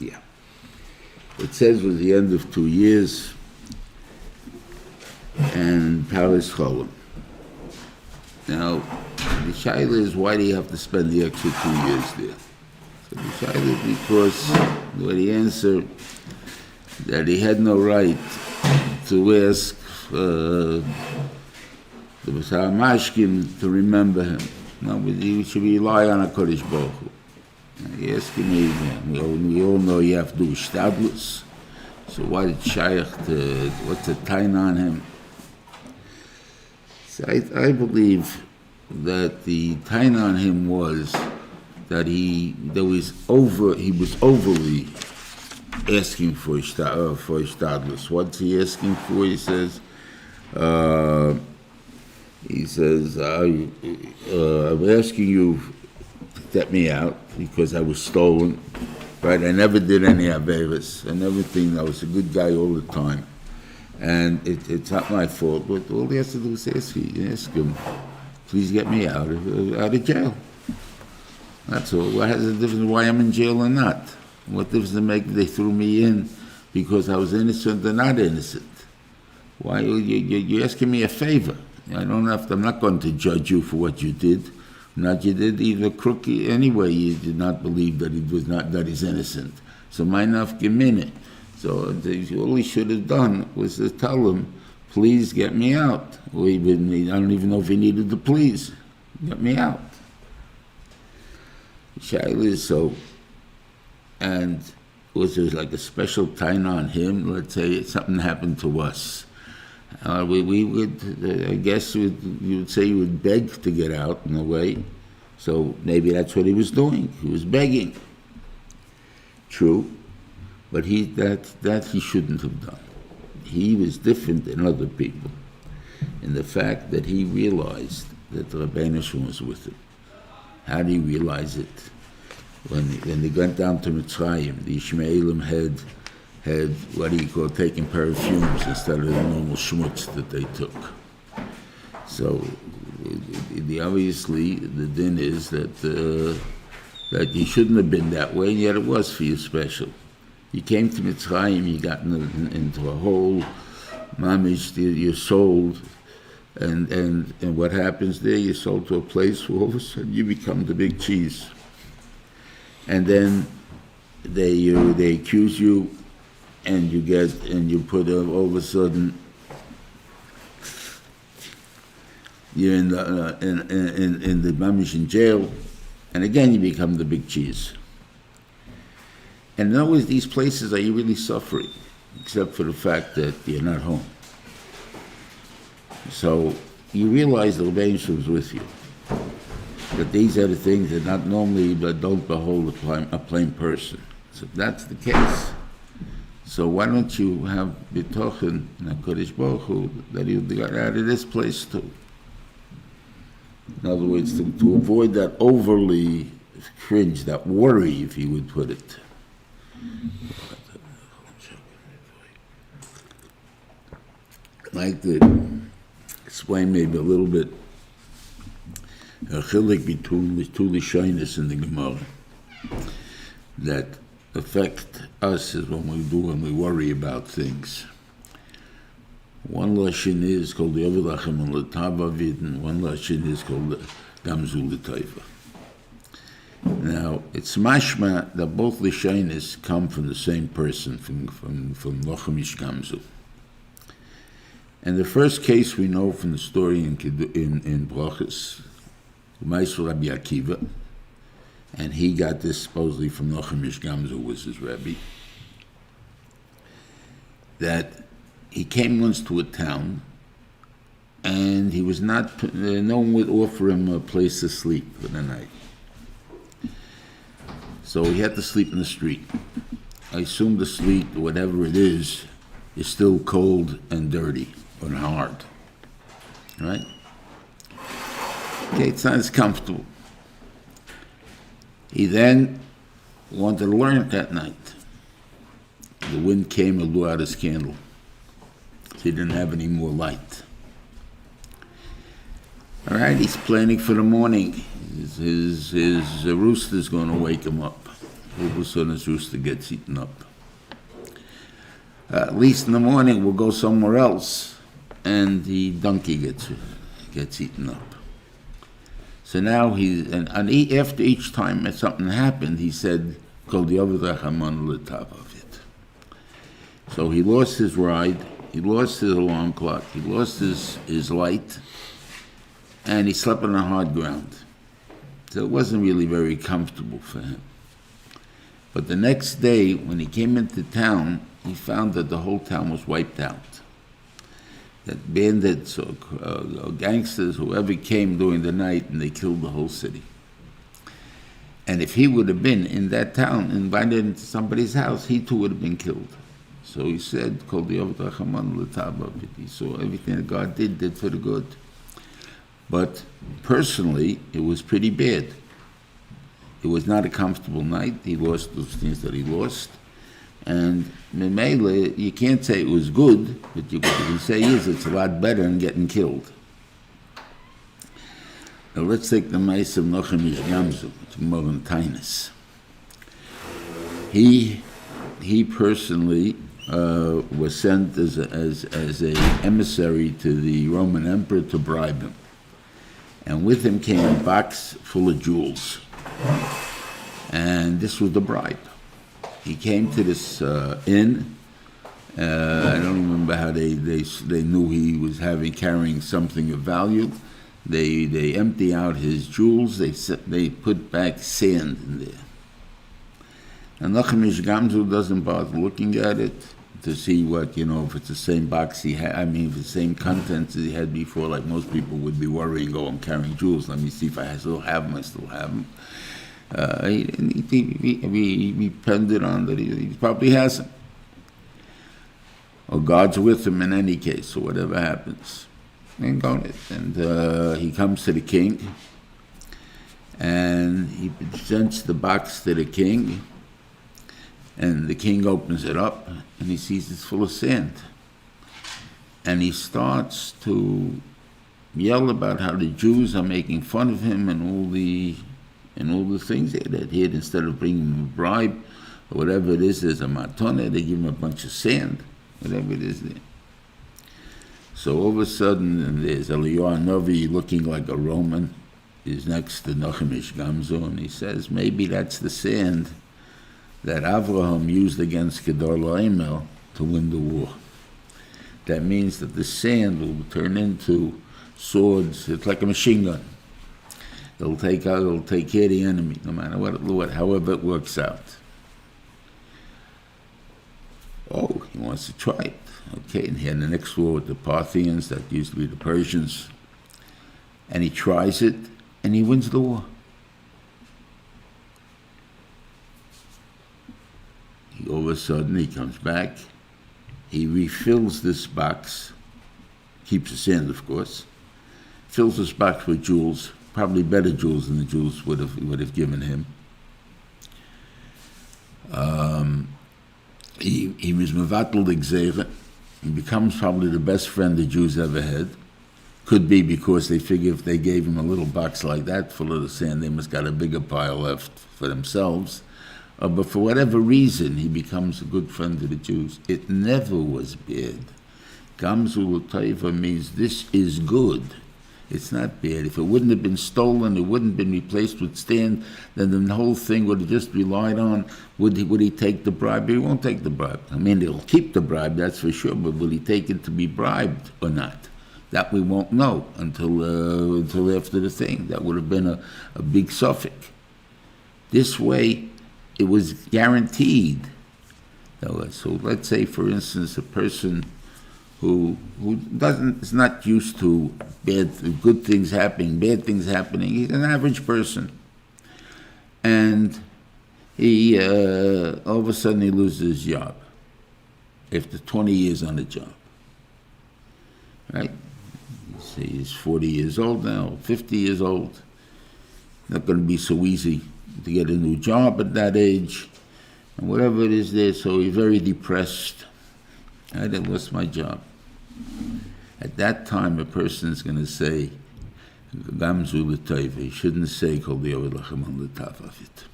Yeah. It says it was the end of 2 years, and Paris Cholim. Now, the shaila is, why do you have to spend the extra 2 years there? So the shaila is because the answer that he had no right to ask the B'sar Mashkin to remember him. No, he should rely on a Kodesh Baruch Hu. He asked me, we all know you have to do shtadlus. So why did Shaykh, what's the tain on him? So I believe that the tain on him was that he was overly asking for shtadlus. What's he asking for? He says, I'm asking you to get me out because I was stolen, right? I never did any averis and everything. I was a good guy all the time. And it's not my fault, but all he has to do is ask him, please get me out of jail. That's all. What has the difference why I'm in jail or not? What difference does it make if they threw me in because I was innocent or not innocent? Why you're asking me a favor? I'm not going to judge you for what you did. Not you did either crooked anyway. You did not believe that he's innocent. So my nafka. So all he should have done was to tell him, please get me out. I don't even know if he needed the please. Get me out. Shaila is so, and was there like a special tain on him? Let's say something happened to us. We would, I guess you would say you would beg to get out in a way. So maybe that's what he was doing. He was begging. True. But that he shouldn't have done. He was different than other people in the fact that he realized that the Rebbeinu Shalom was with him. How did he realize it? When they went down to Mitzrayim, the Ishmaelim had what he called taking perfumes instead of the normal schmutz that they took. So obviously the din is that he shouldn't have been that way, and yet it was for you special. You came to Mitzrayim, you got into a whole mamish, you're sold, and what happens there? You're sold to a place where all of a sudden you become the big cheese, and then they accuse you, and you put all of a sudden you're in the mamish in jail, and again you become the big cheese. And in always these places, are you really suffering, except for the fact that you're not home? So you realize the Rebbeinu Shalom was with you. That these are the things that not normally, but don't behold a plain person. So if that's the case, so why don't you have bitochen and HaKadosh Baruch Hu that you got out of this place too? In other words, to avoid that overly cringe, that worry, if you would put it. I'd like to explain maybe a little bit a chilik between the two Lishonos in the Gemara that affect us is when we worry about things. One lashon is called the Avidachem and Latavavid, and one lashon is called the Gamzu L'Taiva. Now, it's mashma that both Lishonos come from the same person, from Lochamish Gamzu. And the first case we know from the story in Brachas, Maisel Rabbi Akiva, and he got this supposedly from Lochamish Gamzu, was his Rebbe, that he came once to a town, and he was not, no one would offer him a place to sleep for the night. So he had to sleep in the street. I assume the street, whatever it is still cold and dirty and hard. Right? Okay, it's not as comfortable. He then wanted to learn that night. The wind came and blew out his candle. He didn't have any more light. All right, he's planning for the morning. His rooster's going to wake him up. all of a sudden his rooster gets eaten up. At least in the morning we'll go somewhere else, and the donkey gets eaten up. So now after each time that something happened, he said, "Kol di'ovad l'tav of it." So he lost his ride, he lost his alarm clock, he lost his light, and he slept on the hard ground. So it wasn't really very comfortable for him. But the next day, when he came into town, he found that the whole town was wiped out. That bandits or gangsters, whoever came during the night, and they killed the whole city. And if he would have been in that town, invited into somebody's house, he too would have been killed. So he said, "Kol di'ovad l'tav of it." He saw everything that God did for the good. But personally, it was pretty bad. It was not a comfortable night. He lost those things that he lost. And Memele, you can't say it was good, but you can say it's a lot better than getting killed. Now let's take the Maisa of Nochem Ish Gamzu, it's more than Tainus. He personally was sent as a emissary to the Roman emperor to bribe him. And with him came a box full of jewels. And this was the bribe. He came to this inn. I don't remember how they knew he was carrying something of value. They empty out his jewels. They put back sand in there. And Nochem Ish Gamzu doesn't bother looking at it to see what, if it's the same box he had. If it's the same contents as he had before. Like most people would be worrying, "Oh, I'm carrying jewels. Let me see if I still have them. I still have them." He depended on that he probably has them. Or God's with him in any case, or whatever happens. And he comes to the king, and he presents the box to the king, and the king opens it up, and he sees it's full of sand. And he starts to yell about how the Jews are making fun of him and all the things that he had. Instead of bringing him a bribe or whatever it is, there's a matone, they give him a bunch of sand, whatever it is there. So all of a sudden, there's Eliyahu Novi looking like a Roman. He's next to Nochem Ish Gamzu, and he says, maybe that's the sand that Avraham used against Kedar Laimel to win the war. That means that the sand will turn into swords. It's like a machine gun. It'll take care of the enemy, no matter however it works out. Oh, he wants to try it. Okay, and he had the next war with the Parthians, that used to be the Persians. And he tries it, and he wins the war. All of a sudden, he comes back, he refills this box, keeps the sand, of course, fills this box with jewels, probably better jewels than the jewels would have given him. He was mevatel gzeira. He becomes probably the best friend the Jews ever had. Could be because they figure if they gave him a little box like that full of the sand, they must got a bigger pile left for themselves. But for whatever reason, he becomes a good friend of the Jews. It never was bad. Gamzu l'taiva means this is good. It's not bad. If it wouldn't have been stolen, it wouldn't have been replaced with sand, then the whole thing would have just relied on, would he take the bribe? He won't take the bribe. He'll keep the bribe, that's for sure, but will he take it to be bribed or not? That we won't know until after the thing. That would have been a big suffix. This way, it was guaranteed. So let's say, for instance, a person who is not used to good things happening, bad things happening. He's an average person, and he all of a sudden he loses his job after 20 years on the job. Right? Say he's 40 years old now, 50 years old. Not going to be so easy to get a new job at that age, and whatever it is there. So he's very depressed. I lost my job. At that time, a person is going to say, "Gamzu l'tayva." He shouldn't say, "Kol di'ovad l'tav of it."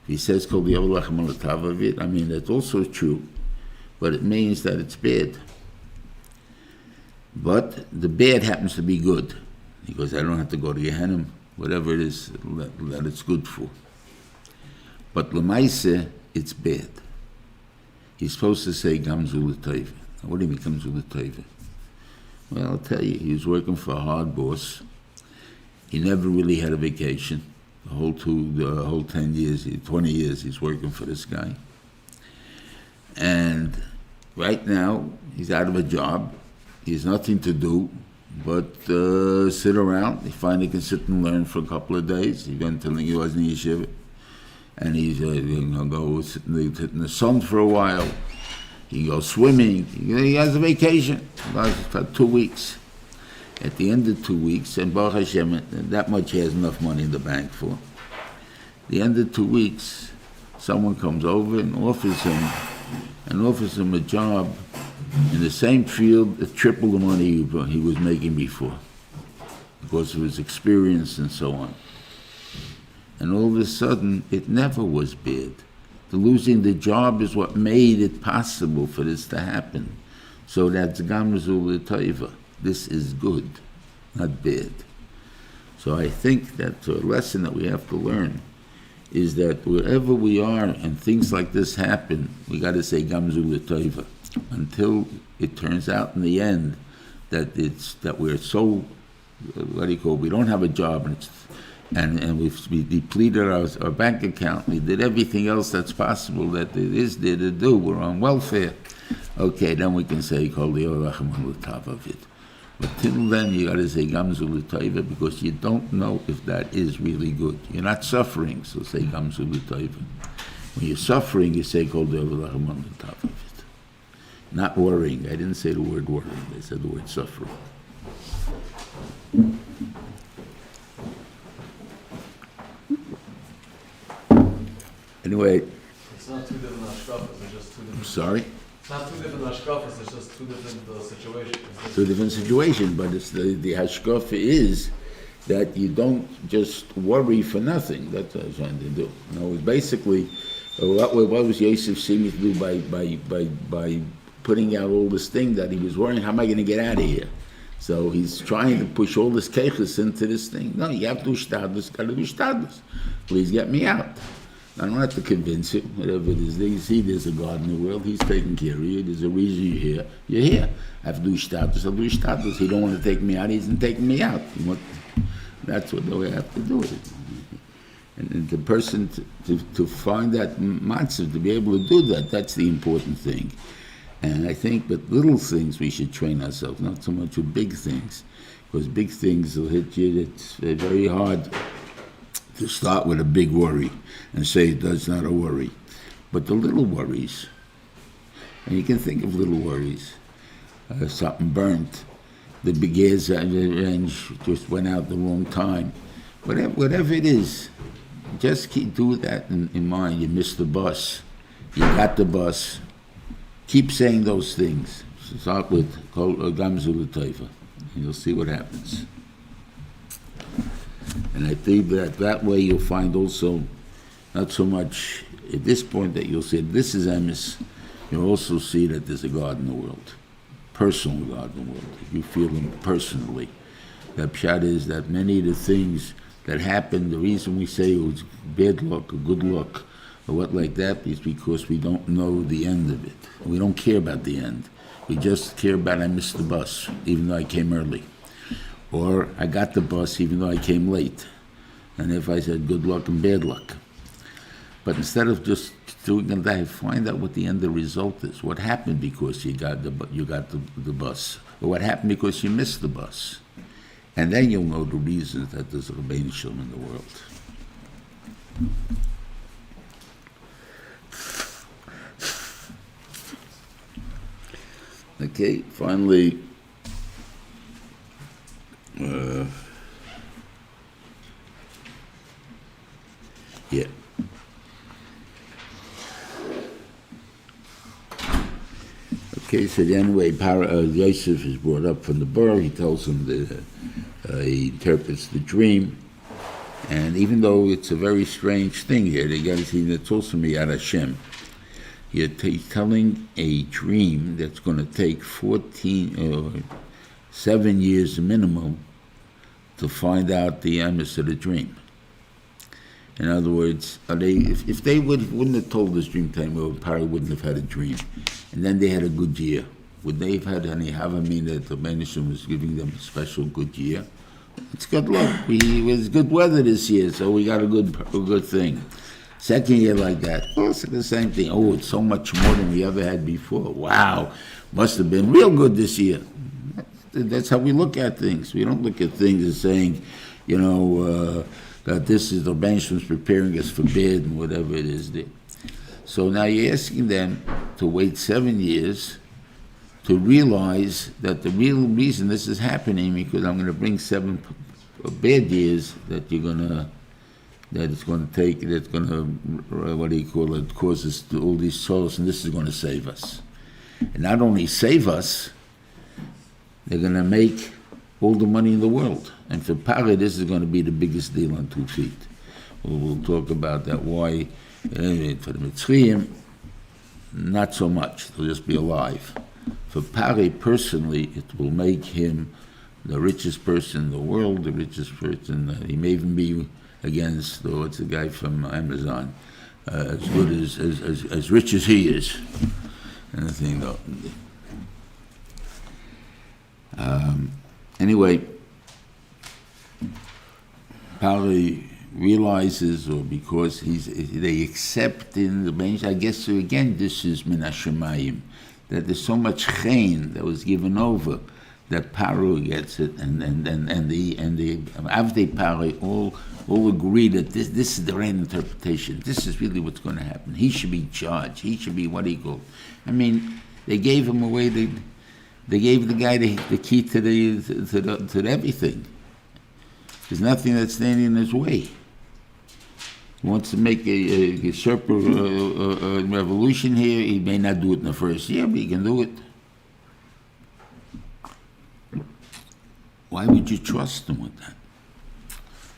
If he says kol diavolachem alatavavit, I mean that's also true, but it means that it's bad. But the bad happens to be good, because I don't have to go to Gehenna, whatever it is that it's good for. But l'maiseh, it's bad. He's supposed to say gamzu l'toiva. What do you mean gamzu l'toiva? Well, I'll tell you, he was working for a hard boss. He never really had a vacation. The whole 10 years, 20 years, he's working for this guy. And right now, he's out of a job. He has nothing to do but sit around. He finally can sit and learn for a couple of days. He went telling he was in yeshiva. And he's going to go sit in the sun for a while. He goes swimming. He has a vacation for 2 weeks. At the end of 2 weeks, and Baruch Hashem, that much he has enough money in the bank for. At the end of 2 weeks, someone comes over and offers him a job in the same field at triple the money he was making before, because of his experience and so on. And all of a sudden, it never was bad. The losing the job is what made it possible for this to happen. So that's gamzu l'toiva. This is good, not bad. So I think that a lesson that we have to learn is that wherever we are and things like this happen, we got to say gamzu l'toiva until it turns out in the end that we're so we don't have a job and we've depleted our bank account. We did everything else that's possible that it is there to do. We're on welfare. Okay, then we can say kol diavolachem alatavavit. But till then, you got to say gamzu l'toiva, because you don't know if that is really good. You're not suffering, so say gamzu l'toiva. When you're suffering, you say kol diavolachem alatavavit. Not worrying. I didn't say the word worrying. I said the word suffering. Anyway. It's not two different hashkafas, it's just two different... I'm sorry? It's not two different hashkafas, it's just two different situations. Two different situations, but it's the hashkafa is that you don't just worry for nothing. That's what I was trying to do. You know, basically, what was Yosef seeming to do by putting out all this thing that he was worrying, how am I going to get out of here? So he's trying to push all this keiches into this thing. No, you have to do shtadlus, got to do shtadlus. Please get me out. I don't have to convince him, whatever it is. You see, there's a God in the world. He's taking care of you. There's a reason you're here. You're here. I have to do shtadlus. I'll do shtadlus. He don't want to take me out. He isn't taking me out. That's what the way I have to do it. And the person to find that matzah, to be able to do that, that's the important thing. And I think with little things we should train ourselves, not so much with big things, because big things will hit you. It's very hard to start with a big worry and say that's not a worry. But the little worries, and you can think of little worries, something burnt, the big range just went out the wrong time, whatever it is, just do that in mind. You missed the bus, you got the bus, keep saying those things. Start with gamzu l'toiva, and you'll see what happens. And I think that way you'll find also, not so much at this point that you'll say this is emes, you'll also see that there's a God in the world, personal God in the world. You feel him personally. That pshat is that many of the things that happen, the reason we say it was bad luck or good luck or what like that is because we don't know the end of it. We don't care about the end. We just care about I missed the bus, even though I came early. Or I got the bus even though I came late. And if I said good luck and bad luck. But instead of just doing that, find out what the end of the result is. What happened because you got the bus. Or what happened because you missed the bus. And then you'll know the reasons that there's a Rebbeinu Shalom in the world. Okay, finally, yeah. Okay, so anyway, Yosef is brought up from the bar. He tells him that he interprets the dream, And even though it's a very strange thing here, they got to see that's also Miyad Hashem. He's telling a dream that's going to take 7 years minimum to find out the emes of the dream. In other words, if they wouldn't have told this dream time, well, Pari wouldn't have had a dream, and then they had a good year, would they have had any Havamina that the Benishim was giving them a special good year? It's good luck. It was good weather this year, so we got a good thing. Second year like that, also the same thing. Oh, it's so much more than we ever had before. Wow, must have been real good this year. That's how we look at things. We don't look at things as saying, that this is the Benishim's preparing us for bed and whatever it is there. So now you're asking them to wait 7 years to realize that the real reason this is happening because I'm going to bring 7 bad years that it's going to cause us all these sorrows, and this is going to save us. And not only save us, they're going to make all the money in the world. And for Pari, this is going to be the biggest deal on 2 feet. We'll talk about that, why. Anyway, for the Mitzrayim, not so much. They'll just be alive. For Pari, personally, it will make him the richest person in the world, the richest person. He may even be against, what's the guy from Amazon, as good as rich as he is. Anything though. Anyway, Pari realizes, or because they accept in the bench, I guess again this is min hashemayim, that there's so much chen that was given over that Paro gets it, and the Avdei Pari all agree that this is the right interpretation. This is really what's going to happen. He should be charged. He should be what he called. I mean, they gave him away. They gave the guy the key to everything. There's nothing that's standing in his way. He wants to make a super revolution here. He may not do it in the first year, but he can do it. Why would you trust him with that?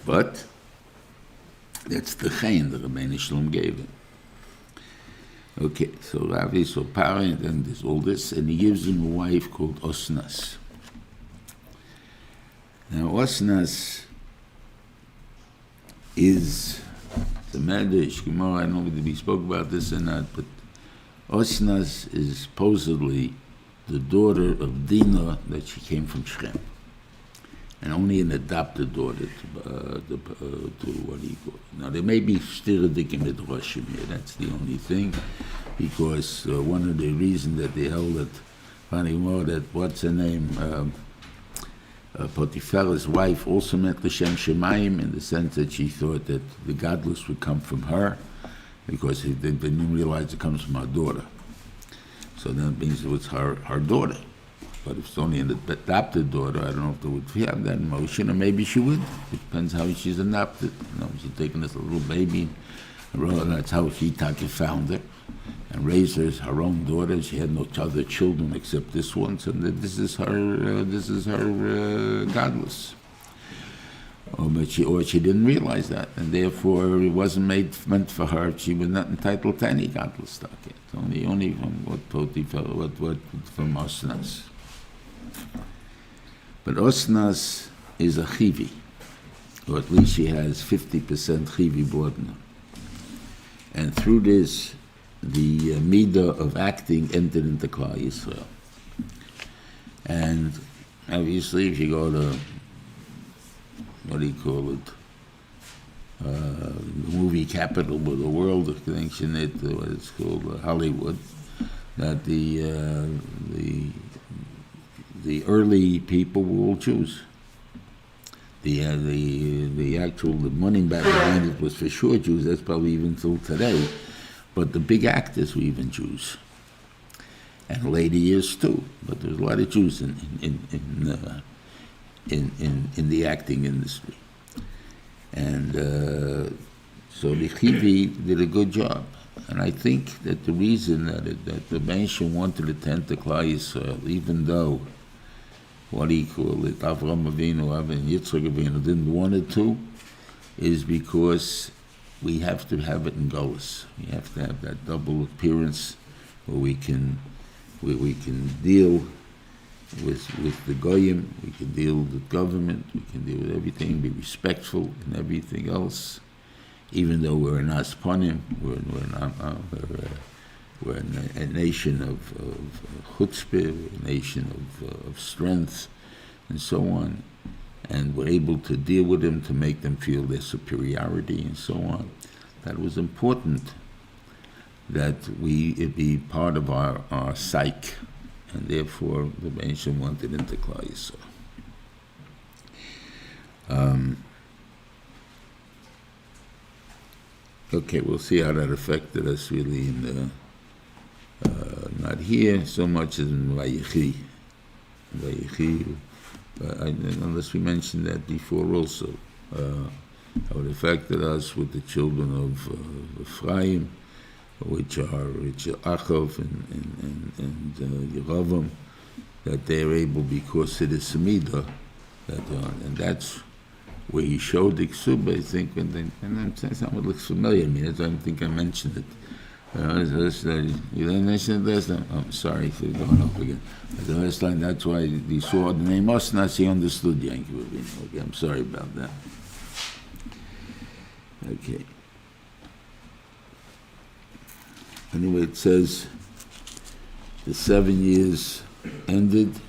But that's the chen that Rabbeinu Shalom gave him. Okay, so Ravi, so Pari, and then there's all this, and he gives him a wife called Osnas. Now, Osnas is the Medrash Gemara. I don't know whether we spoke about this or not, but Osnas is supposedly the daughter of Dinah that she came from Shechem, and only an adopted daughter to what do you call it? Now, there may be still a dik in Midrashim here, that's the only thing, because one of the reasons that they held it, funny more, that what's her name, Potiphar's wife also meant L'Shem Shemayim in the sense that she thought that the godless would come from her, because they didn't realize it comes from her daughter. So that means it was her daughter. But if it's only an adopted daughter, I don't know if they would have that emotion, or maybe she would. It depends how she's adopted. She's taking this little baby, and that's how she found her, and raised her as her own daughter. She had no other children except this one, so this is her godless. Or she didn't realize that, and therefore it wasn't meant for her. She was not entitled to any godless stock yet. Only from what from Osnas. But Osnas is a chivi, or at least she has 50% chivi bodna. And through this, the midah of acting entered into Klal Yisrael. And obviously, if you go to, what do you call it, the movie capital of the world, connection it, what it's called, Hollywood, that the early people were all Jews. The money back behind it was for sure Jews. That's probably even till today. But the big actors were even Jews, and later years too. But there's a lot of Jews in the acting industry, and so the Chivi did a good job. And I think that the reason that the Benishim wanted to tend to Klal Yisrael, even though what do you call it, Avraham Avinu and Yitzchak Avinu didn't want it to, is because we have to have it in Golis. We have to have that double appearance where we can deal with the goyim, we can deal with government, we can deal with everything, be respectful and everything else, even though we're an asponim, we're a nation of chutzpah, a nation of strength, and so on, and we're able to deal with them to make them feel their superiority and so on. That was important that it be part of our psyche. And therefore, the Rebbeinu wanted into Klal Yisrael. Okay, we'll see how that affected us really in not here so much as in Vayechi. Unless we mentioned that before also. How it affected us with the children of Ephraim, which are Achav and Yeravam, that they're able, because it is Samida, and that's where he showed the Ksuba, I think, and I'm saying something that looks familiar to me, I don't think I mentioned it. You didn't mention it last time? I'm sorry for going off again. The last time, that's why he saw the name Osnas, he understood Yankee. Okay, I'm sorry about that. Okay. Anyway, it says the 7 years ended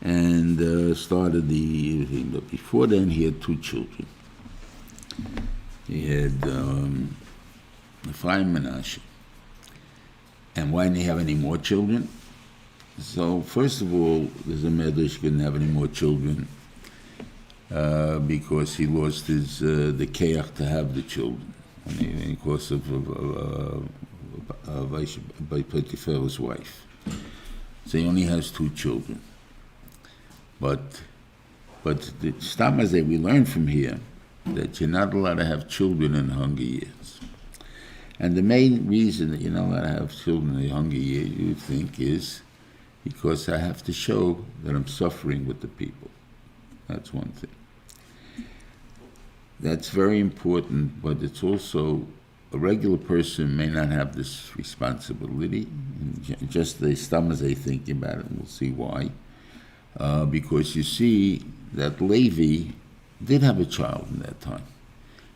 and started the thing. But before then, he had 2 children. He had Ephraim and Menashe. And why didn't he have any more children? So, first of all, there's a medrash he couldn't have any more children because he lost his the keach to have the children. Because of by Potiphar's wife. So he only has 2 children. But the Stamazeh, we learn from here that you're not allowed to have children in hunger years. And the main reason that you're not allowed to have children in the hunger years, you think, is because I have to show that I'm suffering with the people. That's one thing. That's very important, but it's also a regular person may not have this responsibility. Just the Stamazeh thinking about it, and we'll see why. Because you see that Levi did have a child in that time.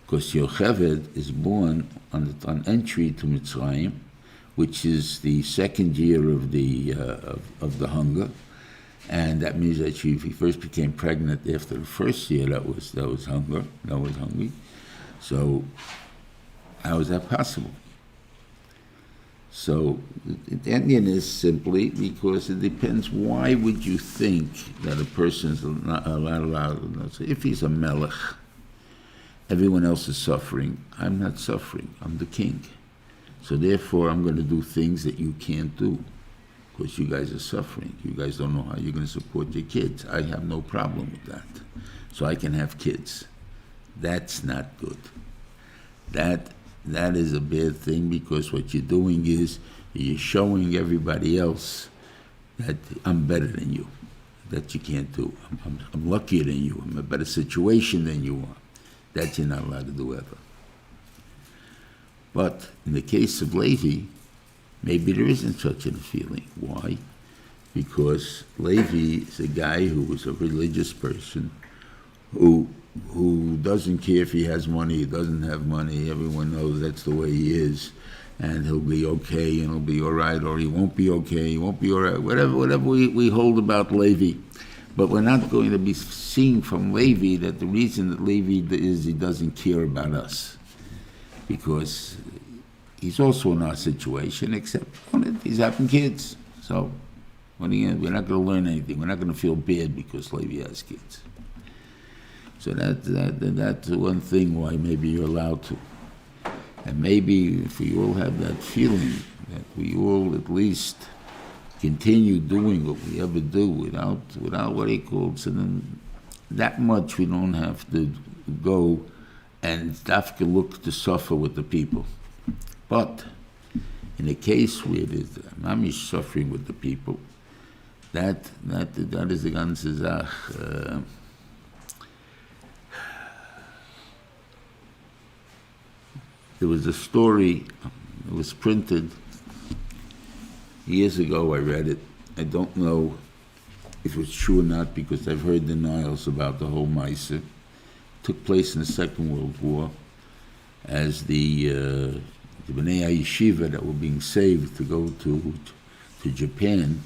Because Yocheved is born on entry to Mitzrayim, which is the 2nd year of the hunger. And that means that she first became pregnant after the 1st year. That was hunger. That was hungry. So how is that possible? So the Indian is simply because it depends. Why would you think that a person is not allowed? So if he's a melech, everyone else is suffering. I'm not suffering. I'm the king. So therefore, I'm going to do things that you can't do. Because you guys are suffering. You guys don't know how you're going to support your kids. I have no problem with that. So I can have kids. That's not good. That is a bad thing, because what you're doing is you're showing everybody else that I'm better than you, that you can't do. I'm luckier than you. I'm in a better situation than you are. That you're not allowed to do ever. But in the case of Levi, maybe there isn't such a feeling. Why? Because Levi is a guy who was a religious person who doesn't care if he has money, he doesn't have money. Everyone knows that's the way he is. And he'll be okay, and he'll be all right, or he won't be okay, he won't be all right. Whatever we hold about Levi. But we're not going to be seeing from Levi that the reason that Levi is he doesn't care about us. Because he's also in our situation, except he's having kids. So we're not going to learn anything. We're not going to feel bad because Levi has kids. So that's one thing why maybe you're allowed to. And maybe if we all have that feeling that we all at least continue doing what we ever do without what he calls, so then that much we don't have to go and dafka look to suffer with the people. But in a case where there's mamish suffering with the people, that is the ganze Sach. There was a story, it was printed years ago, I read it. I don't know if it's true or not because I've heard denials about the whole Maisa. It took place in the Second World War as the Bnei Yeshiva that were being saved to go to Japan,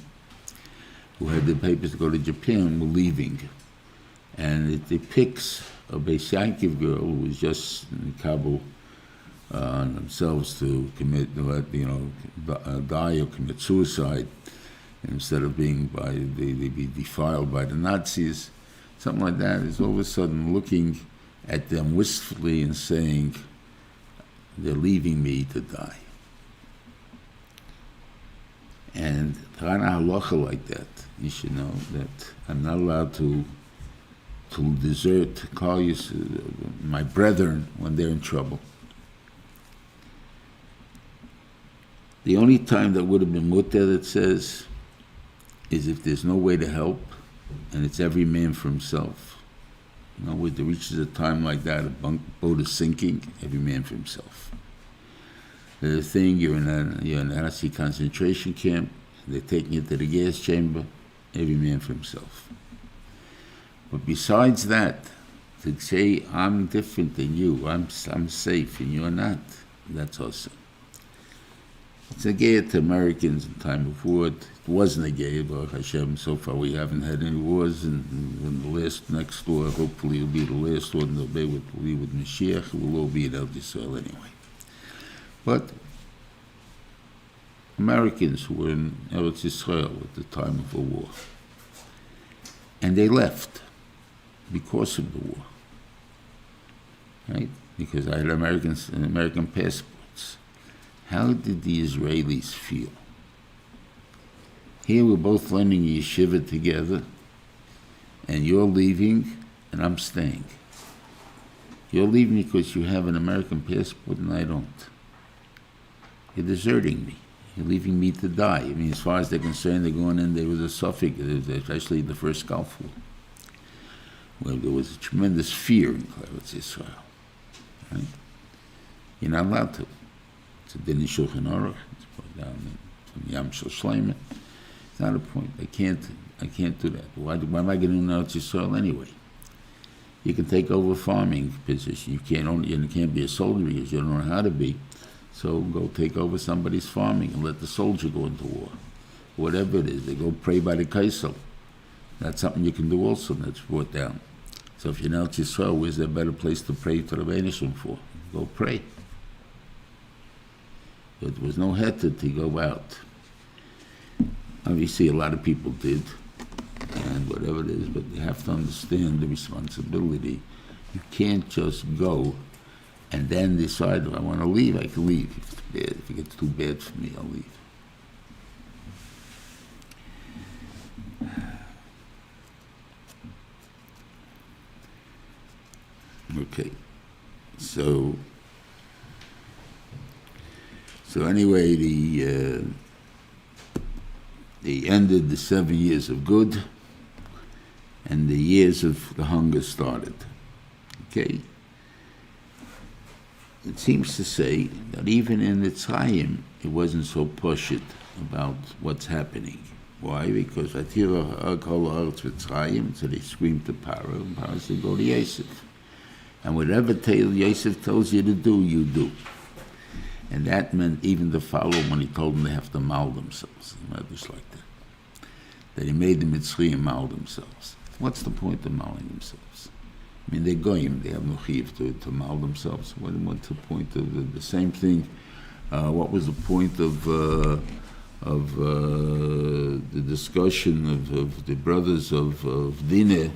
who had the papers to go to Japan, were leaving. And it depicts a Beis Yaakov girl who was just in Kabul on themselves to commit, die or commit suicide instead of being be defiled by the Nazis, something like that. Is all of a sudden looking at them wistfully and saying, "They're leaving me to die." And Tana halacha like that, you should know that I'm not allowed to desert, call you my brethren when they're in trouble. The only time that would have been mutter, that says, is if there's no way to help, and it's every man for himself. You know, when there reaches a time like that, a boat is sinking, every man for himself. The thing, you're in a Nazi concentration camp, they're taking you to the gas chamber, every man for himself. But besides that, to say, I'm different than you, I'm safe and you're not, that's awesome. It's a gay to Americans in time of war. It wasn't a gay, Baruch Hashem. So far we haven't had any wars, and the last next war hopefully will be the last one. They'll be with Mashiach. We'll all be in El Yisrael anyway. But Americans who were in Eretz Yisrael at the time of the war, and they left because of the war, right? Because I had American passports. How did the Israelis feel? Here we're both learning yeshiva together, and you're leaving, and I'm staying. You're leaving because you have an American passport, and I don't. You're deserting me. You're leaving me to die. I mean, as far as they're concerned, they're going in. There was a suffix, especially the first Gulf War, where there was a tremendous fear in Eretz Israel. Right? You're not allowed to. It's a din in Shulchan Aruch. It's brought down from Yam Shel Shleima. It's not a point. I can't do that. Why am I going to know Eretz Yisrael anyway? You can take over a farming position. You can't be a soldier because you don't know how to be. So go take over somebody's farming and let the soldier go into war. Whatever it is, they go pray by the Kaisel. That's something you can do also. That's brought down. So if you're in Eretz Yisrael, where's there a better place to pray to the Eibishter for? Go pray. But there was no heter to go out. Obviously, a lot of people did, and whatever it is, but you have to understand the responsibility. You can't just go and then decide, if I want to leave, I can leave. If it's bad, if it gets too bad for me, I'll leave. Okay, so anyway, they ended the 7 years of good, and the years of the hunger started. Okay? It seems to say that even in the Tzayim, it wasn't so pushit about what's happening. Why? Because Atira Kol Haaretz v'Tzayim, so they screamed to Paro, and Paro said, go to Yosef. And whatever Yosef tells you to do, you do. And that meant even to follow when he told them they have to mal themselves. Just like that. That he made the Mitzrayim mal themselves. What's the point of maling themselves? I mean, they're goyim, they have no chiv to mal themselves. What's the point of the same thing? What was the point of the discussion of the brothers of Dinah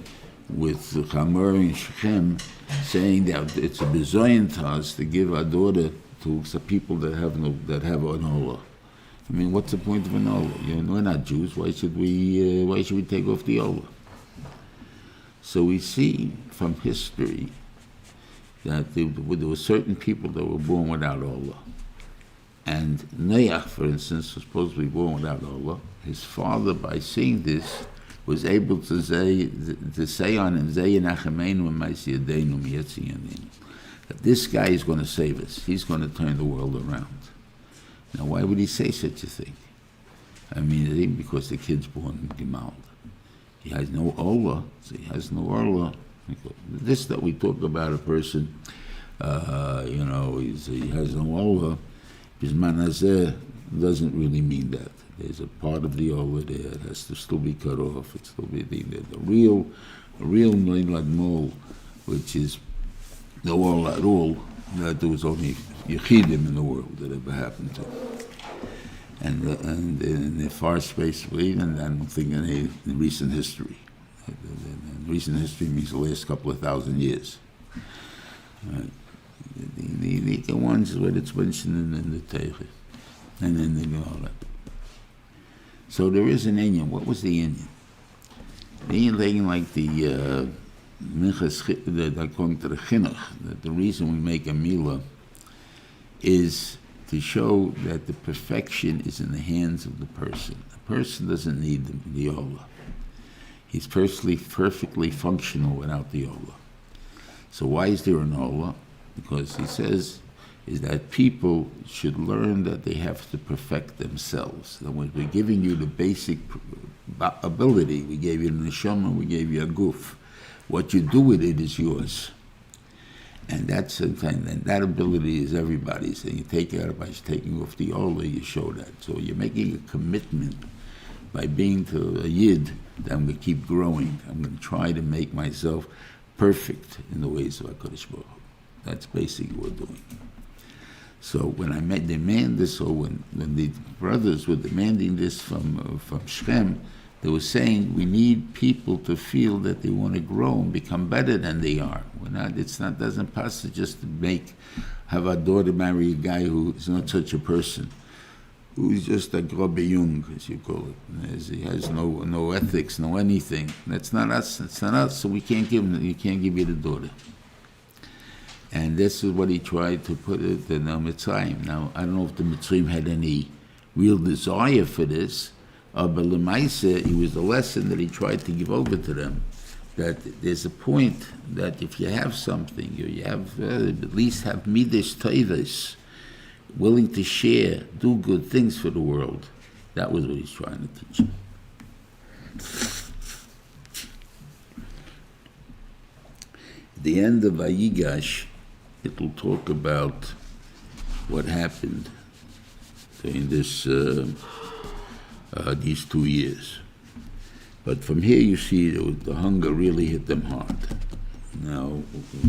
with Chamor and Shechem, saying that it's a bezoyan to us to give our daughter to some people that have an olah. I mean, what's the point of an olah? We're not Jews. Why should we take off the olah? So we see from history that there were certain people that were born without olah. And Noach, for instance, was supposed to be born without olah. His father, by seeing this, was able to say on him, that this guy is going to save us. He's going to turn the world around. Now, why would he say such a thing? I mean, it ain't because the kid's born gemald. He has no ola, so he has no ola. This that we talk about a person, he has no ola, bisman hazeh doesn't really mean that. There's a part of the ola there that has to still be cut off. It's still be the real Neilad Mol, which is no ola at all, that there was only Yechidim in the world that ever happened to. And in the far space, and I'm thinking in recent history. Recent history means the last couple of thousand years. The ones where it's mentioned in the Teich, and in the Gemara. So there is an Indian. What was the Indian? The Indian, like the Minchas, according to the Chinuch, that the reason we make a Milah is to show that the perfection is in the hands of the person. The person doesn't need the Ola. He's perfectly functional without the Ola. So why is there an Ola? Because he says is that people should learn that they have to perfect themselves. That when we're giving you the basic ability, we gave you the neshama, we gave you a guf. What you do with it is yours. And that's something, and that ability is everybody's. And you take it out by taking off the Ola, you show that. So you're making a commitment by being to a Yid that I'm going to keep growing. I'm going to try to make myself perfect in the ways of HaKadosh Baruch Hu. That's basically what we're doing. So when I demand this, or when the brothers were demanding this from Shechem, they were saying we need people to feel that they want to grow and become better than they are. Doesn't pass to just have our daughter marry a guy who is not such a person, who is just a grobe jung, as you call it. He has no ethics, no anything. That's not us. It's not us. So we can't give him. You can't give you the daughter. And this is what he tried to put it in Mitzrayim. Now I don't know if the Mitzrayim had any real desire for this. But Lemaisa, it was the lesson that he tried to give over to them, that there's a point that if you have something, you have at least have midas toivos, willing to share, do good things for the world. That was what he's trying to teach them. At the end of Vayigash, it will talk about what happened during this these 2 years. But from here you see the hunger really hit them hard. Now,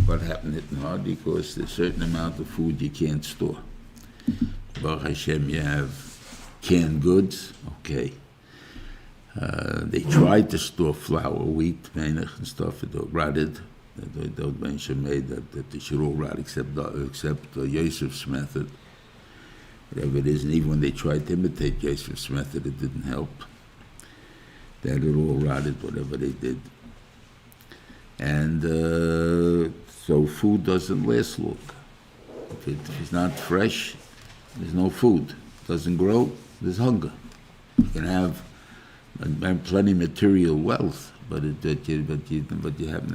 what happened hit them hard? Because there's a certain amount of food you can't store. Baruch Hashem, you have canned goods, okay. They tried to store flour, wheat, menach, and stuff, it rotted. The mention made that they should all rot except Yosef's method. Whatever it is, and even when they tried to imitate Yosef's method, it didn't help. That it all rotted, whatever they did. And so food doesn't last long. If it's not fresh, there's no food. It doesn't grow, there's hunger. You can have plenty of material wealth, but you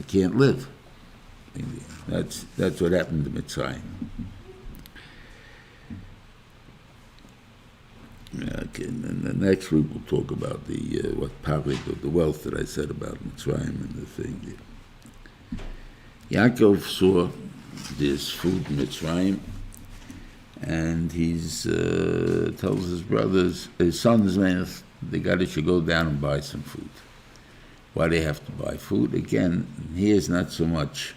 can't live. That's what happened to Mitzrayim. Okay, and then the next week we'll talk about the wealth that I said about Mitzrayim and the thing. Yaakov saw this food in Mitzrayim, and he's tells his brothers, his sons, man, they should go down and buy some food. Why they have to buy food? Again, here's not so much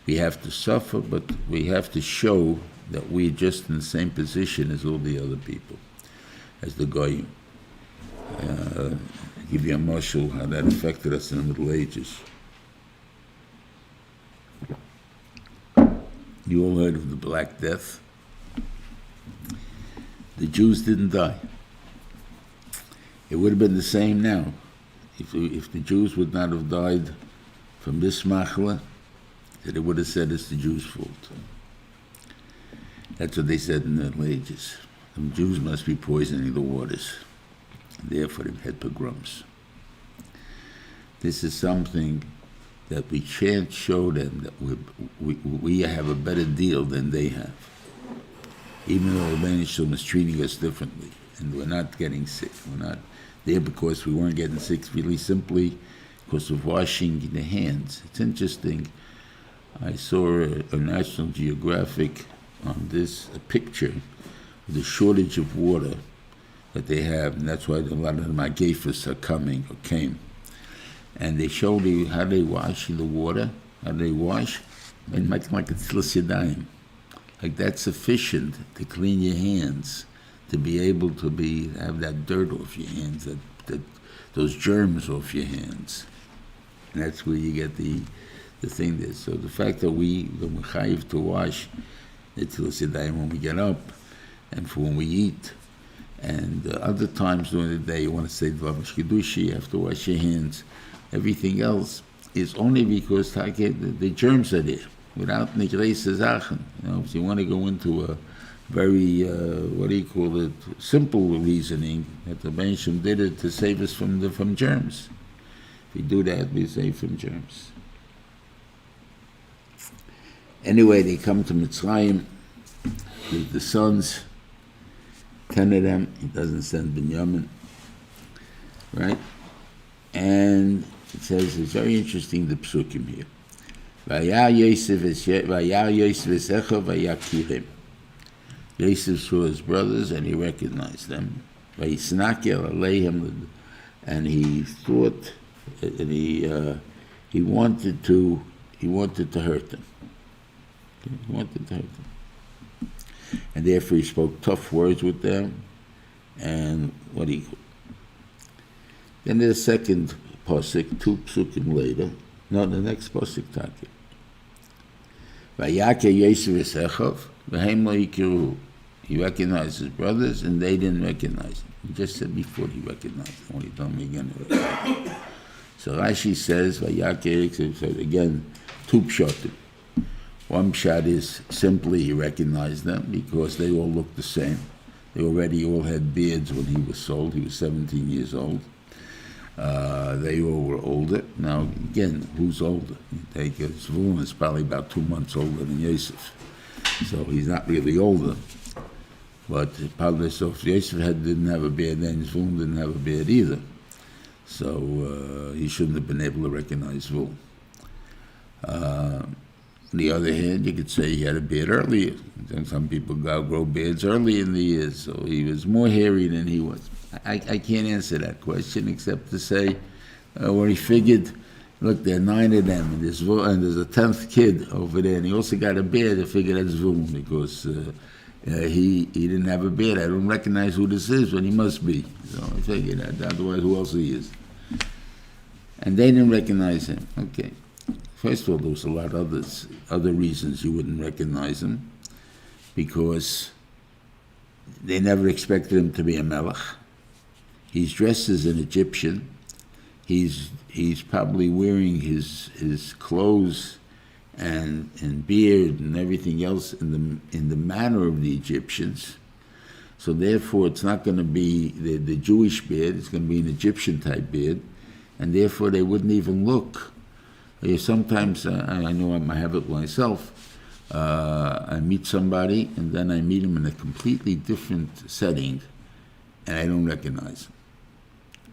we have to suffer, but we have to show that we're just in the same position as all the other people, as the Goyim. I'll give you a marshal how that affected us in the Middle Ages. You all heard of the Black Death? The Jews didn't die. It would have been the same now. If the Jews would not have died from this machla, that it would have said it's the Jews' fault. That's what they said in the Middle Ages. The Jews must be poisoning the waters. Therefore, they had pogroms. This is something that we can't show them that we have a better deal than they have. Even though Rebbeinu Shalom is treating us differently, and we're not getting sick. We're not there because we weren't getting sick, really simply because of washing the hands. It's interesting. I saw a National Geographic on this, a picture of the shortage of water that they have, and that's why a lot of the Magefas are coming, or came. And they showed you how they wash the water, how they wash, and make like a tzilas yadayim. Like that's sufficient to clean your hands, to be able to have that dirt off your hands, those germs off your hands. And that's where you get the thing there. So the fact that we're chayiv to wash the tzilas yadayim when we get up, and for when we eat, and other times during the day you want to say dvar mishkedushi, you have to wash your hands. Everything else is only because the germs are there. Without nigreis zachen, if you want to go into a very simple reasoning, that the Rebbeinu did it to save us from germs. If we do that, we save from germs. Anyway, they come to Mitzrayim with the sons, 10 of them. He doesn't send Binyamin, right? And it says, it's very interesting, the psukim here. Yosef saw his brothers and he recognized them. And he thought, and he wanted to hurt them. He wanted to hurt them. And therefore he spoke tough words with them. And then there's a second pasuk, 2 psukim later. No, the next pasuk taki. Vayake Yosef Esachav, v'hem lo yikiru. He recognized his brothers, and they didn't recognize him. He just said before he recognized them. When he told me again. So Rashi says, Vayake Yosef. So again, 2 pshatim. One pshat is simply he recognized them because they all looked the same. They already all had beards when he was sold. He was 17 years old. They all were older. Now, again, who's older? Zvulun is probably about 2 months older than Yosef. So he's not really older. But probably, so if Yosef didn't have a beard, then Zvulun didn't have a beard either. So he shouldn't have been able to recognize Zvulun. On the other hand, you could say he had a beard earlier. Some people grow beards early in the years, so he was more hairy than he was. I can't answer that question except to say, where he figured, look, there are 9 of them, and there's a 10th kid over there, and he also got a beard. I figured that's Zvulun because he didn't have a beard. I don't recognize who this is, but he must be. So I figured that, otherwise who else he is? And they didn't recognize him. Okay. First of all, there was a lot of other reasons you wouldn't recognize him, because they never expected him to be a melech. He's dressed as an Egyptian. He's probably wearing his clothes and beard and everything else in the manner of the Egyptians. So therefore, it's not going to be the Jewish beard. It's going to be an Egyptian type beard, and therefore they wouldn't even look. Sometimes, I know I have it myself, I meet somebody and then I meet him in a completely different setting and I don't recognize him.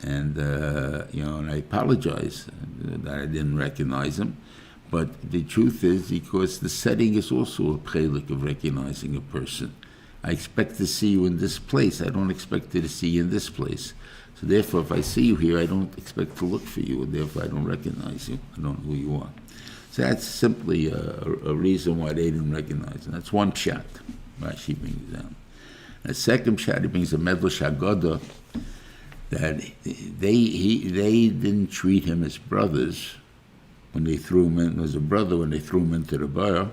And, and I apologize that I didn't recognize him, but the truth is because the setting is also a prelude of recognizing a person. I expect to see you in this place. I don't expect to see you in this place. So therefore, if I see you here, I don't expect to look for you, and therefore I don't recognize you. I don't know who you are. So that's simply a reason why they didn't recognize him. That's one pshat. Rashi brings down. And the second pshat, he brings a medrash Haggadah that they didn't treat him as brothers when they threw him in. As a brother when they threw him into the bar,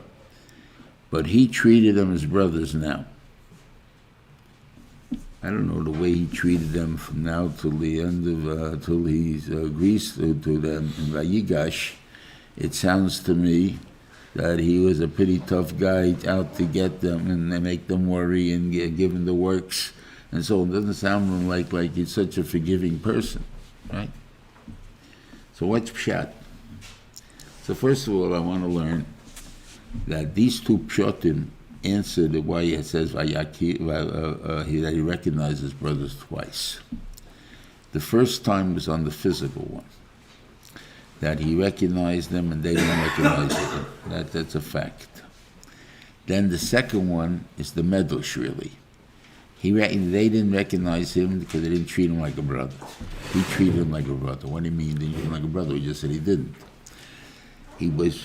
but he treated them as brothers now. I don't know the way he treated them from now till the end of, till he agrees to them in Vayigash. It sounds to me that he was a pretty tough guy out to get them and make them worry and give them the works. And so it doesn't sound like he's such a forgiving person, right? So what's pshat? So first of all, I want to learn that these two pshatim answer the why it says that he recognized his brothers twice. The first time was on the physical one, that he recognized them and they didn't recognize him. That's a fact. Then the second one is the medrash, really. They didn't recognize him because they didn't treat him like a brother. He treated him like a brother. What do you mean he didn't treat him like a brother? He just said he didn't. He was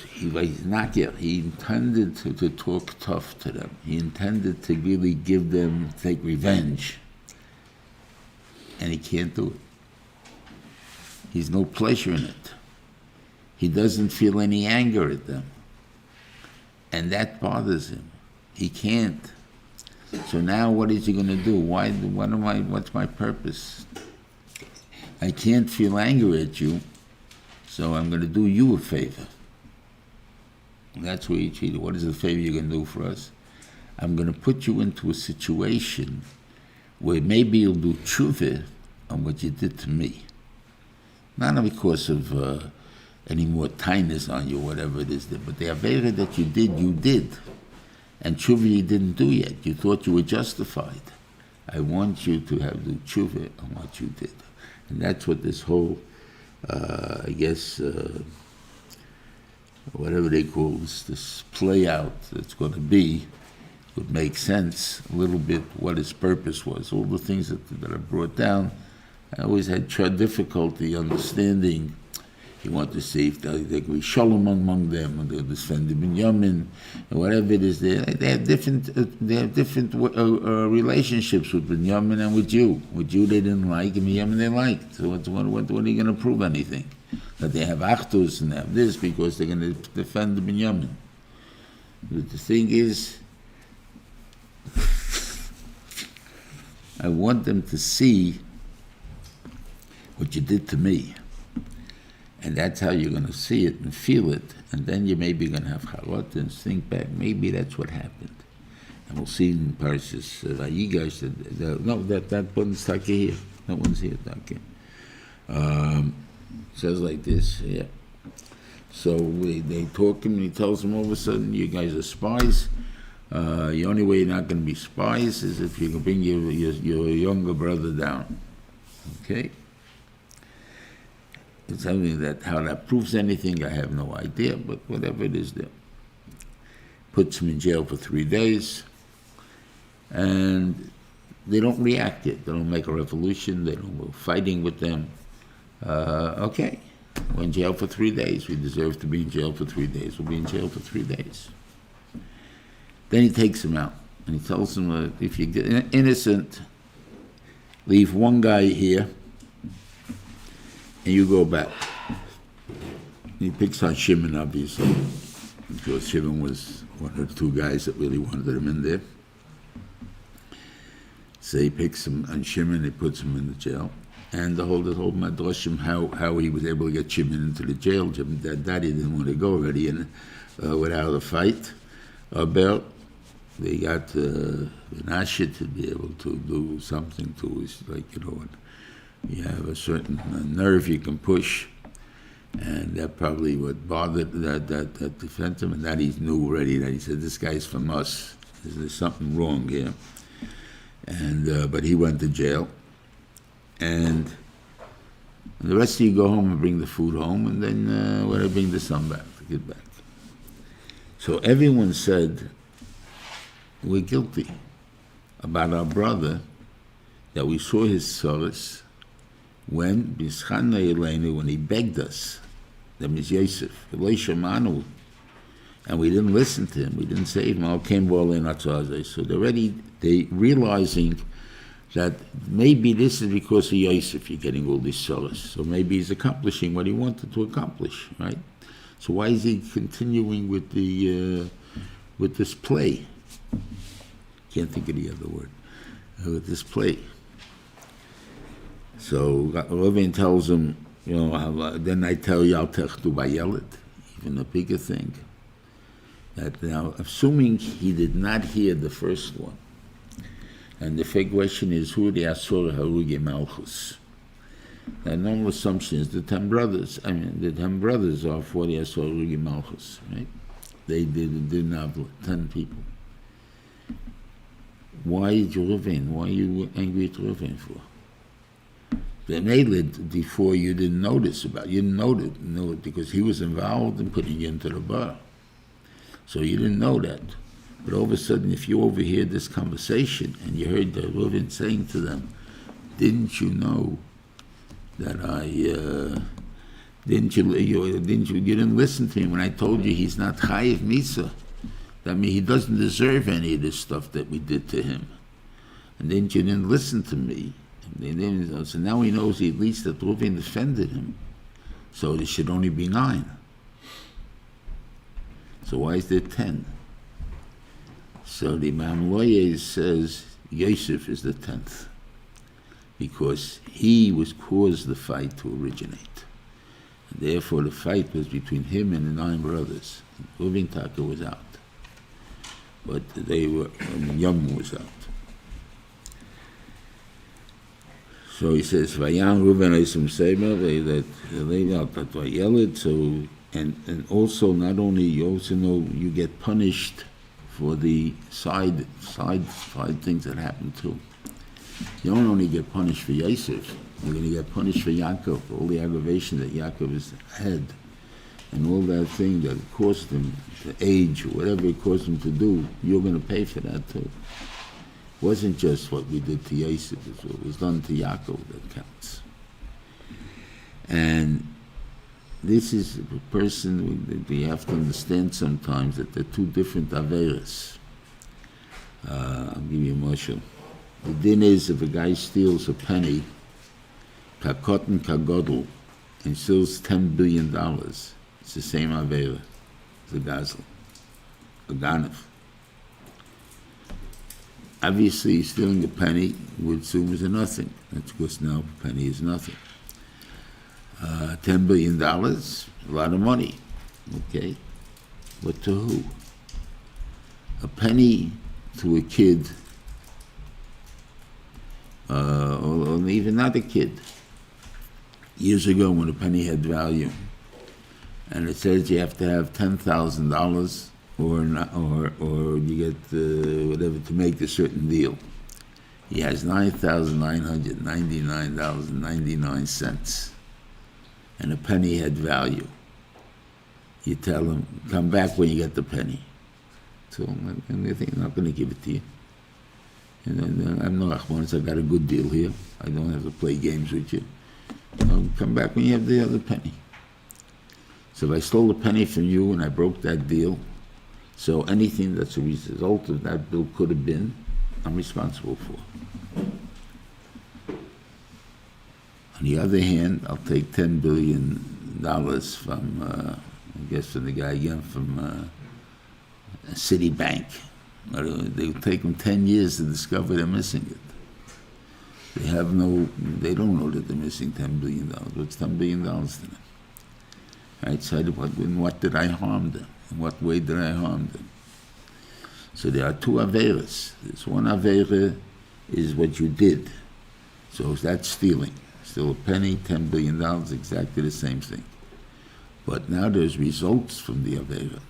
not yet. He intended to talk tough to them. He intended to really take revenge. And he can't do it. He's no pleasure in it. He doesn't feel any anger at them. And that bothers him. He can't. So now what is he going to do? What's my purpose? I can't feel anger at you, so I'm going to do you a favor. And that's where he cheated. What is the favor you're going to do for us? I'm going to put you into a situation where maybe you'll do tshuva on what you did to me. Not because of any more kindness on you, whatever it is, but the avera that you did. And tshuva you didn't do yet. You thought you were justified. I want you to have the tshuva on what you did. And that's what this whole, whatever they call this play out that's going to be, would make sense a little bit what his purpose was. All the things that are brought down, I always had difficulty understanding. He wanted to see if there could be shalom among them, and they'll defend the Binyamin, and whatever it is. They have different relationships with Binyamin and with you. With you they didn't like, and Binyamin they liked. So what are you going to prove anything? That they have achdus and they have this because they're going to defend the Binyamin. But the thing is, I want them to see what you did to me. And that's how you're going to see it and feel it. And then you may be going to have charot and think back, maybe that's what happened. And we'll see in Parshas Vayigash that one's stuck here. That one's here, says like this, yeah. So they talk him and he tells them all of a sudden, you guys are spies. The only way you're not going to be spies is if you can bring your younger brother down. Okay? It's something that, how that proves anything, I have no idea, but whatever it is there. Puts him in jail for 3 days, and they don't react yet. They don't make a revolution, they don't go fighting with them. Okay, we're in jail for 3 days. We deserve to be in jail for 3 days. We'll be in jail for 3 days. Then he takes him out, and he tells him, if you get innocent, leave one guy here, and you go back. And he picks on Shimon, obviously, because Shimon was one of the two guys that really wanted him in there. So he picks him on Shimon, he puts him in the jail. And the whole madrashim, how he was able to get Shimon into the jail. Daddy didn't want to go already without a fight. About they got Menashe to be able to do something to his, you have a certain nerve you can push, and that probably what bothered that defended him, and that he knew already, that he said, this guy's from us, there's something wrong here. And but he went to jail, and the rest of you go home and bring the food home, and then when I bring the son back, to get back. So everyone said, we're guilty about our brother, that we saw his solace, when he begged us, that was Yosef, and we didn't listen to him, we didn't save him. So they realizing that maybe this is because of Yosef you're getting all this solace. So maybe he's accomplishing what he wanted to accomplish, right? So why is he continuing with this play? Can't think of the other word. With this play. So Reuven tells him, then I tell you, I'll techtu bayelet, even a bigger thing. That now, assuming he did not hear the first one, and the question is, who are the Asur Harugi Malchus? The normal assumption is the 10 brothers. The 10 brothers are 40 Asor Malchus, right? They did have 10 people. Why Reuven? Why are you angry at Reuven for? They made it before you didn't notice about it. You didn't know it because he was involved in putting you into the bar. So you didn't know that. But all of a sudden, if you overheard this conversation and you heard the Reuven saying to them, didn't you know that you didn't listen to me when I told you he's not chayiv misa? That means he doesn't deserve any of this stuff that we did to him. And then you didn't listen to me. So now he knows at least that Reuven defended him. So there should only be 9. So why is there 10? So the Imam Loyer says Yosef is the 10th because he caused the fight to originate. And therefore the fight was between him and the 9 brothers. Reuven Taka was out. But Yom was out. So he says, Vayam Reuven Eisem Seimer, that laid out that Vayelid, so and also not only you also know you get punished for the side things that happen too. You don't only get punished for Yosef, you're going to get punished for Yaakov, for all the aggravation that Yaakov has had, and all that thing that caused him to age, or whatever it caused him to do, you're going to pay for that too. It wasn't just what we did to Yosef, it's what was done to Yaakov that counts. And this is a person we have to understand sometimes that there are 2 different averas. I'll give you a mashal. The din is if a guy steals a penny, kakotten kagodl, and steals $10 billion, it's the same avera as a gazel, a ganav. Obviously, stealing a penny would assume is a nothing. That's because now a penny is nothing. $10 billion, a lot of money, okay? But to who? A penny to a kid, or even not a kid. Years ago when a penny had value, and it says you have to have $10,000 or you get whatever to make a certain deal. He has $9,999.99. And a penny had value. You tell him, come back when you get the penny. So and they think, I'm not going to give it to you. And then I'm no Achmanis, I got a good deal here. I don't have to play games with you. Come back when you have the other penny. So if I stole a penny from you and I broke that deal, so anything that's a result of that bill could have been, I'm responsible for. On the other hand, I'll take $10 billion from, I guess from the guy again from Citibank. They'll take them 10 years to discover they're missing it. They don't know that they're missing $10 billion. What's $10 billion to them? Right, so in what did I harm them? In what way did I harm them? So there are 2 averas. This one avera is what you did. So that's stealing. Still a penny, $10 billion, exactly the same thing. But now there's results from the avera.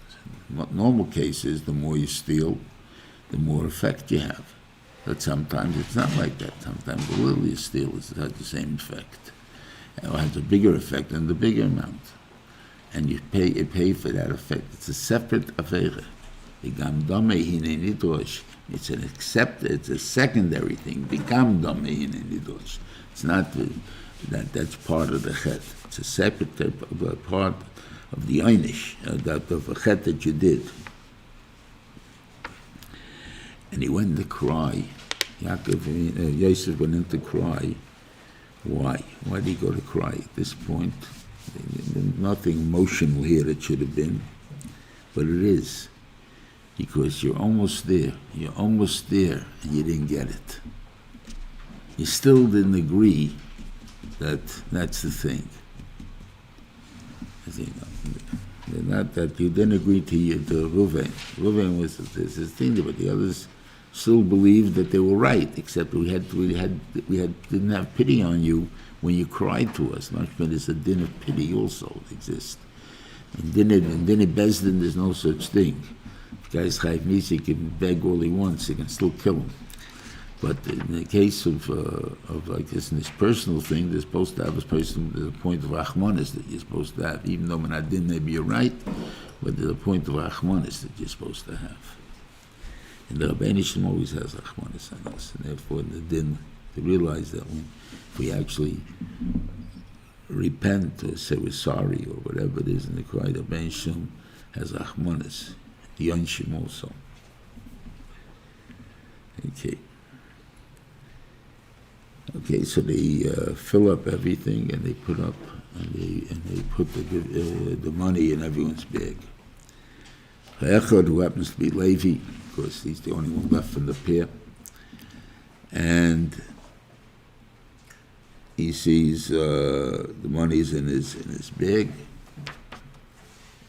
Normal case is the more you steal, the more effect you have. But sometimes it's not like that. Sometimes the little you steal has the same effect. It has a bigger effect than the bigger amount. And you pay for that effect. It's a separate avera. It's a secondary thing. It's not that's part of the chet. It's a separate part of the einish, of a chet that you did. And he went to cry. Yosef went in to cry. Why? Why did he go to cry at this point? There's nothing emotional here that should have been, but it is. Because you're almost there. You're almost there, and you didn't get it. You still didn't agree that that's the thing. Not that you didn't agree to Reuven. Reuven was this thing, but the others still believed that they were right, except didn't have pity on you when you cried to us. Mashma, there's a din of pity also exists. And din of Bezdin, there's no such thing. If the guy's chayv means he can beg all he wants, he can still kill him. But in the case of like this, in this personal thing, they're supposed to have a person, there's a point of achmanis that you're supposed to have, even though when I didn't, maybe you're right, but there's a point of achmanis that you're supposed to have. And the Rabbeinu Shem always has achmanis on us, and therefore the din, to realize that if we actually repent or say we're sorry or whatever it is in the cry, the Rabbeinu Shem has achmanis, the Yonshim also. Okay, so they fill up everything and they put up and they put the money in everyone's bag. Echad, who happens to be Levi, of course he's the only one left from the pair, and he sees the money's in his bag,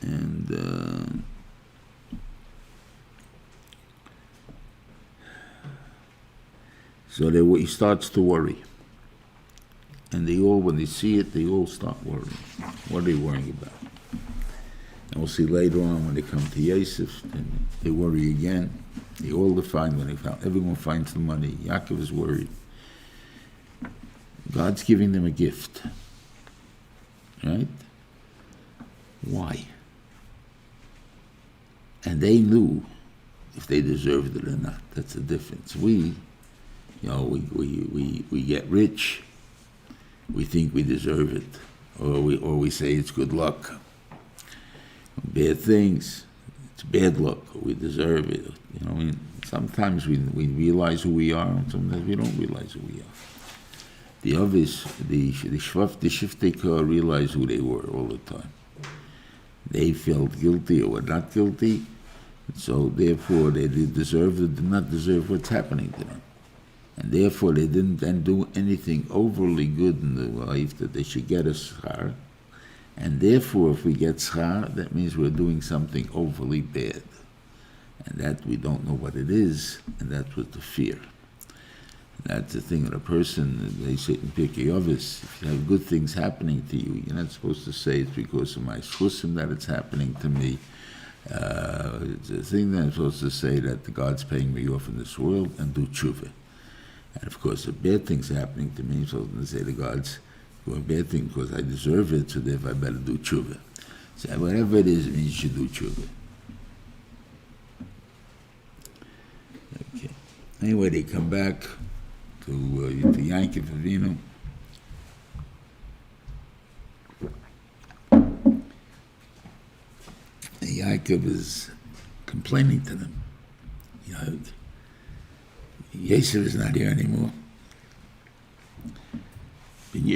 and so he starts to worry. And when they see it, they all start worrying. What are they worrying about? And we'll see later on when they come to Yosef, and they worry again. They all find everyone finds the money. Yaakov is worried. God's giving them a gift. Right? Why? And they knew if they deserved it or not. That's the difference. We get rich, we think we deserve it, or we say it's good luck. Bad things, it's bad luck, or we deserve it. Sometimes we realize who we are, and sometimes we don't realize who we are. The others, the Shiftei realized who they were all the time. They felt guilty or were not guilty, so therefore they did not deserve what's happening to them. And therefore they didn't then do anything overly good in the life that they should get a schar. And therefore if we get schar, that means we're doing something overly bad. And that we don't know what it is, and that was the fear. That's the thing that a person, they say in Pirkei Avos, if you have good things happening to you, you're not supposed to say it's because of my schusim that it's happening to me. It's a thing that I'm supposed to say that God's paying me off in this world, and do tshuva. And of course, if bad things are happening to me, I'm supposed to say to God's doing bad thing because I deserve it, so therefore I better do tshuva. So whatever it is, it means you should do tshuva. Okay. Anyway, they come back to Yaakov Avinu. And Yaakov is complaining to them. Yosef is not here anymore.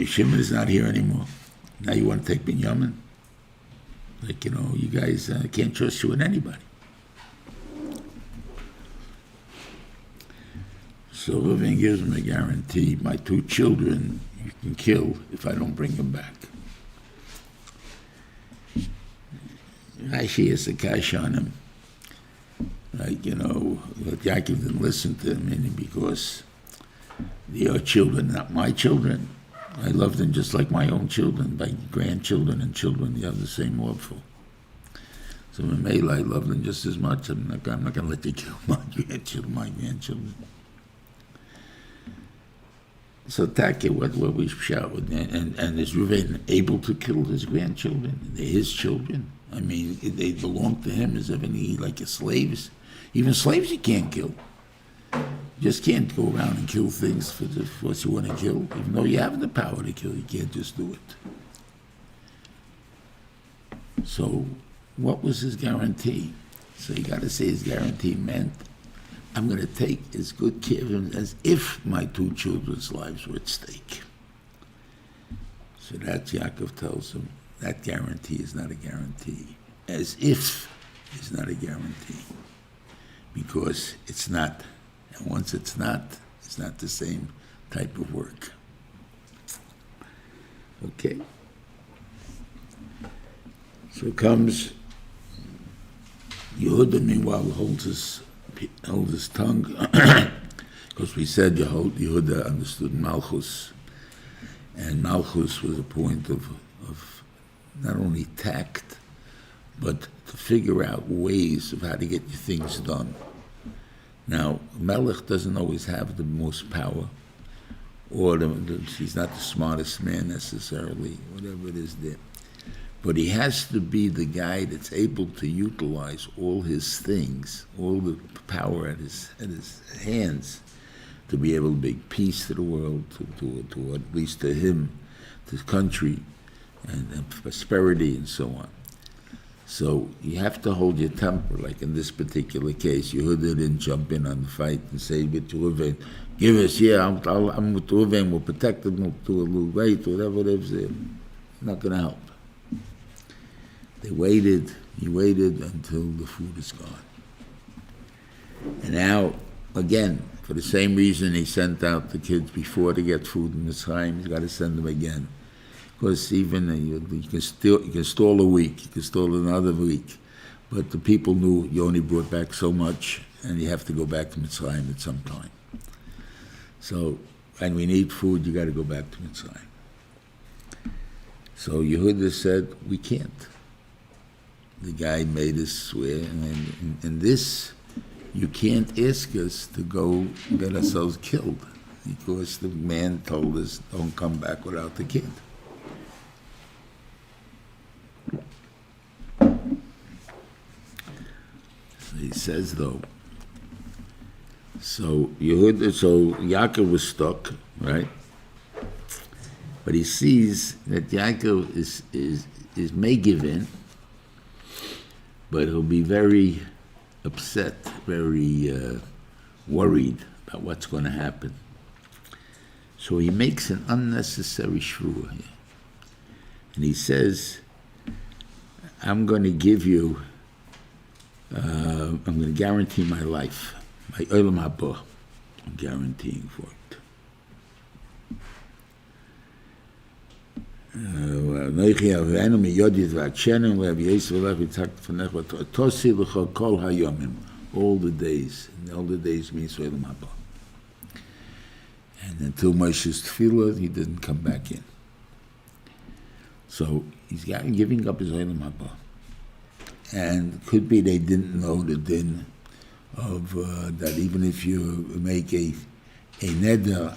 Shimon is not here anymore. Now you want to take Binyamin? You guys can't trust you with anybody. So Reuven gives him a guarantee. My 2 children you can kill if I don't bring them back. Rashi has a cash on him. But Yaakov didn't listen to him, meaning because they are children, not my children. I love them just like my own children, my grandchildren and children. You have the same love for. So in Mela, I love them just as much. I'm not going to let you kill my grandchildren. So Taki, what we shout, and is Reuven able to kill his grandchildren? They're his children. I mean, they belong to him as if any like his slaves. Even slaves you can't kill. You just can't go around and kill things for what you want to kill. Even though you have the power to kill, you can't just do it. So what was his guarantee? So you got to say his guarantee meant, I'm going to take as good care of him as if my 2 children's lives were at stake. So that Yaakov tells him, that guarantee is not a guarantee. As if is not a guarantee. Because it's not. And once it's not the same type of work. Okay. So comes Yehuda, meanwhile, holds his hold his tongue, because we said Yehuda understood Malchus, and Malchus was a point of not only tact, but to figure out ways of how to get your things done. Now, Melech doesn't always have the most power, or he's not the smartest man necessarily, whatever it is there. But he has to be the guy that's able to utilize all his things, all the power at his hands, to be able to bring peace to the world, to at least to him, to the country, and prosperity and so on. So you have to hold your temper, like in this particular case. Yehuda didn't jump in on the fight and say, with Reuven, give us, I'm with Reuven, we'll protect him, we'll do a little wait, whatever it is. Not going to help. He waited until the food is gone. And now, again, for the same reason he sent out the kids before to get food in Mitzrayim, he's got to send them again. Because even you can stall a week, you can stall another week, but the people knew you only brought back so much, and you have to go back to Mitzrayim at some time. So, and we need food, you got to go back to Mitzrayim. So Yehuda said, we can't. The guy made us swear, and this, you can't ask us to go get ourselves killed, because the man told us, don't come back without the kid. He says, though, so Yaakov was stuck, right? But he sees that Yaakov is may give in, but he'll be very upset, very worried about what's going to happen. So he makes an unnecessary shvua here. And he says, I'm going to give you, I'm going to guarantee my life, my olam haba. I'm guaranteeing for it. All the days, and all the days means olam haba. And until Moshe's tefillah, he didn't come back in. So he's giving up his olam haba. And could be they didn't know the din of that even if you make a neder,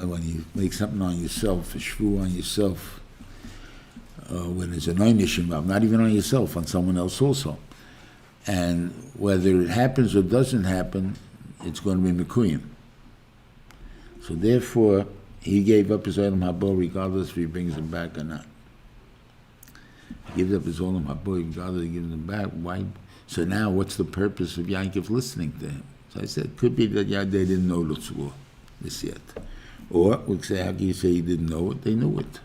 when you make something on yourself, a shvu on yourself, when there's a noinish involved, not even on yourself, on someone else also. And whether it happens or doesn't happen, it's going to be mekuyim. So therefore, he gave up his olam haba regardless if he brings him back or not. He gives up his olam haba regardless if he gives him back. Why? So now, what's the purpose of Yaakov listening to him? So I said, it could be that they didn't know Lutzvah this yet. Or, we say, how can you say he didn't know it? They knew it.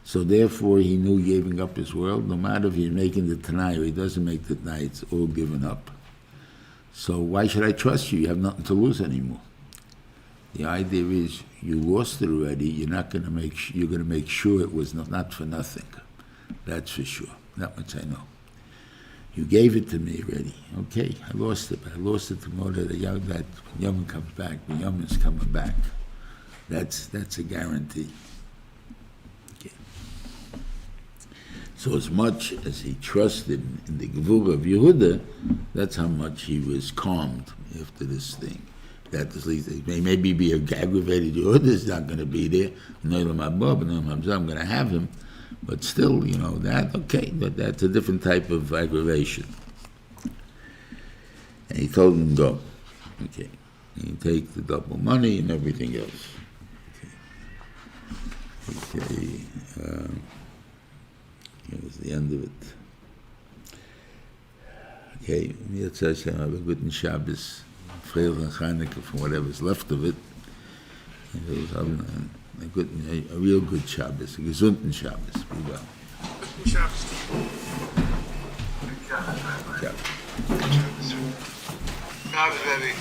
So therefore, he knew giving up his world, no matter if he's making the Tanai or he doesn't make the Tanai, it's all given up. So why should I trust you? You have nothing to lose anymore. The idea is, you lost it already, you're going to make sure it was not for nothing. That's for sure. That much I know. You gave it to me already. Okay, I lost it, but I lost it to know that when Yom comes back, when Yom is coming back. That's a guarantee. Okay. So as much as he trusted in the Gevurah of Yehuda, that's how much he was calmed after this thing. That at least it may maybe be aggravated. Yehuda is not going to be there. I'm going to have him. But still, that's a different type of aggravation. And he told him, go. Okay. And you take the double money and everything else. Okay. That was the end of it. Okay. Jetzt have a good Shabbos, Freil and Chanukah, from whatever's left of it. And it was a real good Shabbos, a gesunden Shabbos. Be well. Guten Shabbos. Shabbos. Shabbos, baby.